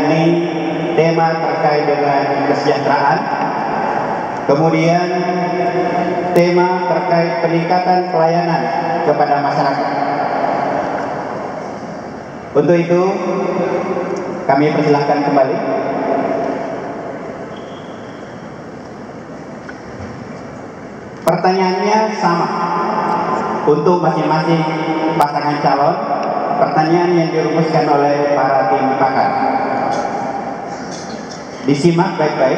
yakni tema terkait dengan kesejahteraan, kemudian tema terkait peningkatan pelayanan kepada masyarakat. Untuk itu, kami persilahkan kembali. Pertanyaannya sama untuk masing-masing pasangan calon. Pertanyaan yang dirumuskan oleh para tim pakar. Disimak baik-baik.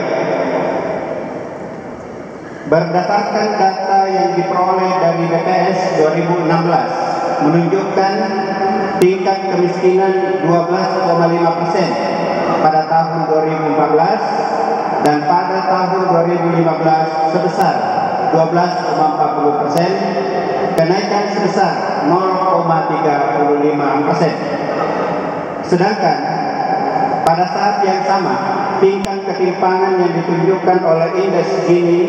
Berdasarkan data yang diperoleh dari BPS 2016 menunjukkan tingkat kemiskinan 12,5% pada tahun 2014 dan pada tahun 2015 sebesar 12,40%, kenaikan sebesar 0,35%. Sedangkan pada saat yang sama, tingkat ketimpangan yang ditunjukkan oleh indeks Gini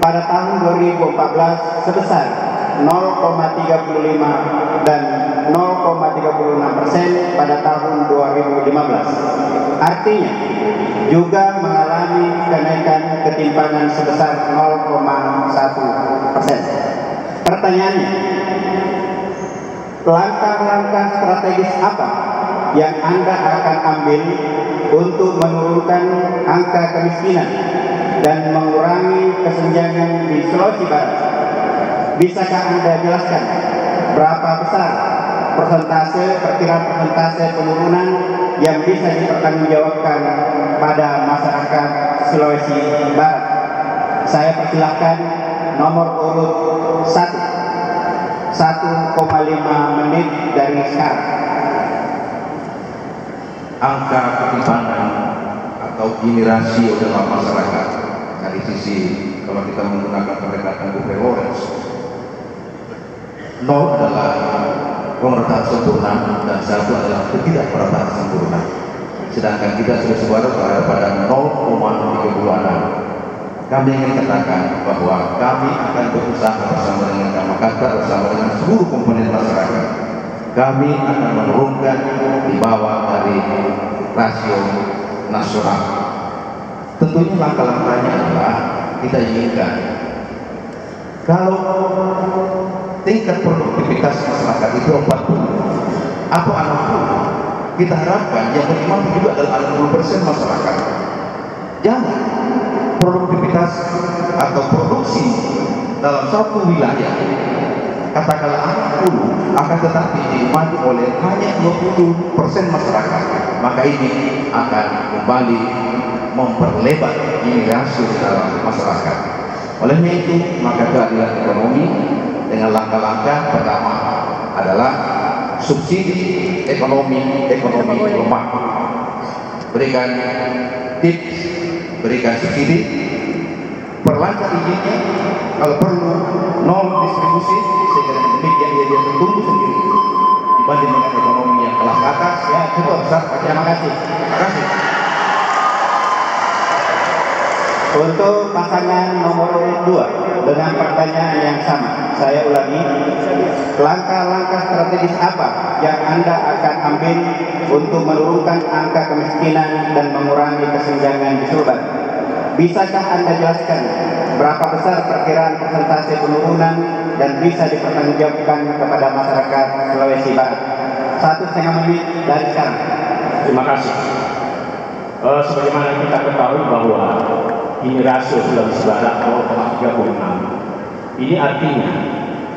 pada tahun 2014 sebesar 0,35 dan 0,36% pada tahun 2015. Artinya juga mengalami kenaikan ketimpangan sebesar 0,1%. Pertanyaannya, langkah-langkah strategis apa yang Anda akan ambil untuk menurunkan angka kemiskinan dan mengurangi kesenjangan di Sulawesi Barat? Bisakah Anda jelaskan berapa besar perkiraan persentase penurunan yang bisa dipertanggungjawabkan pada masyarakat Sulawesi Barat? Saya persilahkan nomor urut 1,5 menit dari sekarang. Angka ketimpangan atau Gini rasio dalam masyarakat dari sisi, kalau kita menggunakan pendekatan Google Orange, 0 adalah pemerataan sempurna dan 1 adalah ketidakpemerataan sempurna. Sedangkan kita sudah sebaru pada 0,36. Kami ingin katakan bahwa kami akan berusaha bersama dengan Kamakatta, bersama dengan seluruh komponen masyarakat. Kami akan menurunkan di bawah dari rasio nasional. Tentunya langkah-langkahnya adalah kita inginkan kalau tingkat produktivitas masyarakat itu 40 atau 60, kita harapkan yang menikmati juga adalah 60% masyarakat. Jangan produktivitas atau produksi dalam satu wilayah katakanlah 60 akan tetapi dinikmati oleh hanya 20% masyarakat, maka ini akan kembali memperlebar Gini rasio dalam masyarakat. Oleh itu, maka keadilan ekonomi dengan langkah-langkah pertama adalah subsidi ekonomi lemah. Berikan tips, berikan subsidi, perlancar izinnya, kalau perlu nol distribusi, sehingga demikian dia tumbuh sendiri dibanding dengan ekonomi yang kelas atas. Ya cukup, terima kasih. Terima kasih. Untuk pasangan nomor 2 dengan pertanyaan yang sama, saya ulangi, langkah-langkah strategis apa yang Anda akan ambil untuk menurunkan angka kemiskinan dan mengurangi kesenjangan di Sulbar? Bisakah Anda jelaskan berapa besar perkiraan persentase penurunan dan bisa dipertanggungjawabkan kepada masyarakat Sulawesi Barat? 1,5 menit dari sekarang. Terima kasih. Sebagaimana kita ketahui bahwa Gini rasio Sulawesi Barat 0,36. Ini artinya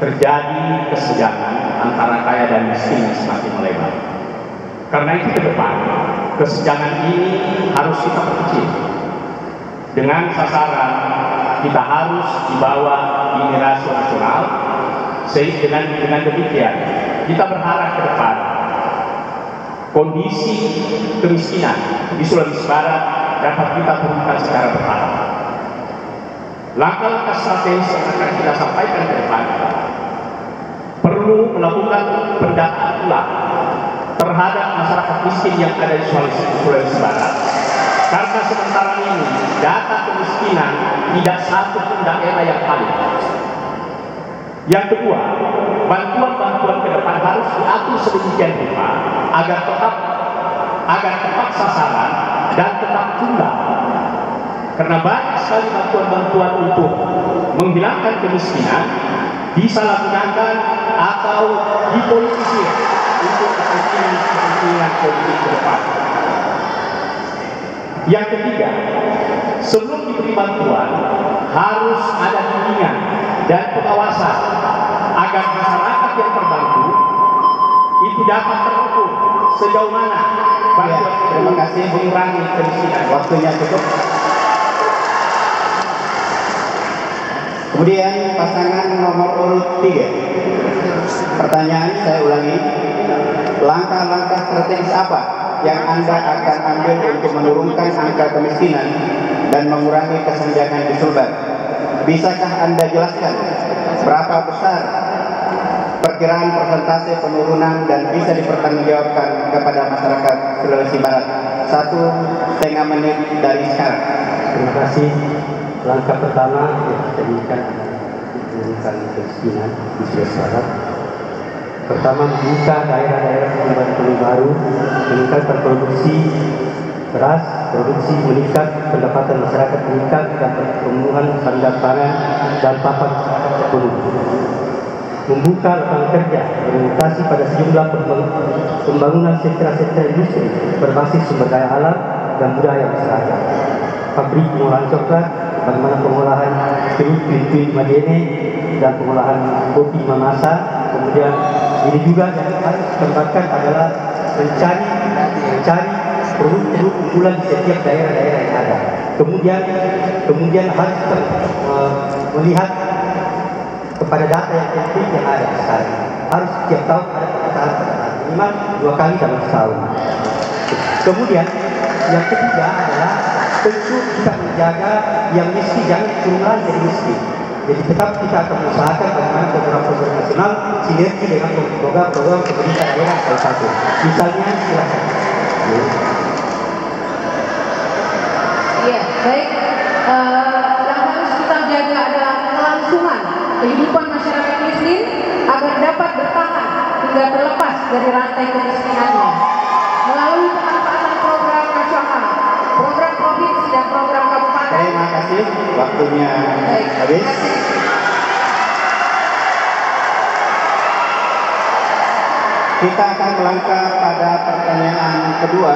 terjadi kesenjangan antara kaya dan miskin yang semakin melebar. Karena itu ke depan kesenjangan ini harus kita perkecil dengan sasaran kita harus di bawah Gini rasio nasional. Sehingga dengan demikian kita berharap ke depan kondisi kemiskinan di Sulawesi Barat dapat kita turunkan secara bertahap. Langkah-langkah strategis yang akan kita sampaikan ke depan perlu melakukan pendataan ulang terhadap masyarakat miskin yang ada di Sulawesi Barat. Karena sementara ini data kemiskinan tidak satu pun daerah yang paling. Yang kedua, bantuan-bantuan ke depan harus diatur sedemikian rupa agar tetap agar tepat sasaran dan tetap tunggal. Karena banyak sekali bantuan-bantuan untuk menghilangkan kemiskinan disalahgunakan atau dipolitisir untuk kepentingan politik ke depan. Yang ketiga, sebelum diberi bantuan harus ada bimbingan dan pengawasan agar masyarakat yang terbantu itu dapat terukur sejauh mana bantuan terima kasih mengurangi kemiskinan. Waktunya cukup. Kemudian pasangan nomor urut 3. Pertanyaan saya ulangi. Langkah-langkah strategis apa yang Anda akan ambil untuk menurunkan angka kemiskinan dan mengurangi kesenjangan di Sulbar? Bisakah Anda jelaskan berapa besar perkiraan persentase penurunan dan bisa dipertanggungjawabkan kepada masyarakat Sulawesi Barat? 1,5 menit dari sekarang. Terima kasih. Langkah pertama yang kita inginkan adalah menurunkan kemiskinan di Sulawesi Barat. Pertama, membuka daerah-daerah pertumbuhan baru, meningkatkan produksi beras, produksi meningkat, pendapatan masyarakat meningkat, dan pertumbuhan standar pangan dan papan masyarakat ekonomi. Membuka lapangan kerja, berorientasi pada sejumlah pembangunan sentra-sentra industri berbasis sumber daya alam dan budaya masyarakat. Pabrik pengolahan coklat, bagaimana pengolahan jeruk di Madene dan pengolahan kopi Mamasa. Kemudian ini juga yang harus dikembangkan adalah mencari produk-produk unggulan di setiap daerah-daerah yang ada. Kemudian harus melihat kepada data yang penting yang ada sekarang. Harus setiap tahun ada pemetaan minimal 2 kali dalam setahun. Kemudian yang ketiga adalah tentu kita menjaga yang miskin jangan turun jadi miskin. Jadi tetap kita akan mengusahakan bagaimana program-program nasional sinergi dengan program-program pemerintah daerah salah satu. Misalnya silakan. Iya, baik. Yang harus kita jaga adalah kelangsungan kehidupan masyarakat miskin agar dapat bertahan hingga terlepas dari rantai kemiskinannya melalui pemanfaatan program nasional, program provinsi dan program kabupaten. Terima kasih, waktunya habis. Kita akan melangkah pada pertanyaan kedua.